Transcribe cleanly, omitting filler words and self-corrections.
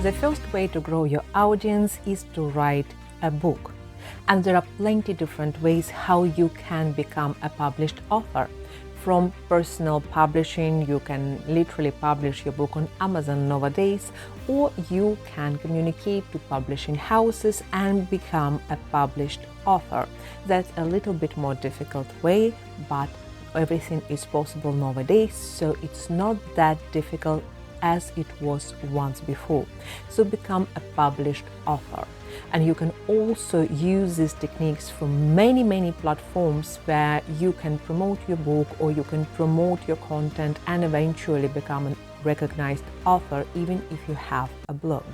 The first way to grow your audience is to write a book. And there are plenty different ways how you can become a published author. From personal publishing, you can literally publish your book on Amazon nowadays, or you can communicate to publishing houses and become a published author. That's a little bit more difficult way, but everything is possible nowadays, so it's not that difficult as it was once before. So become a published author. And you can also use these techniques from many platforms where you can promote your book or you can promote your content and eventually become a recognized author even if you have a blog.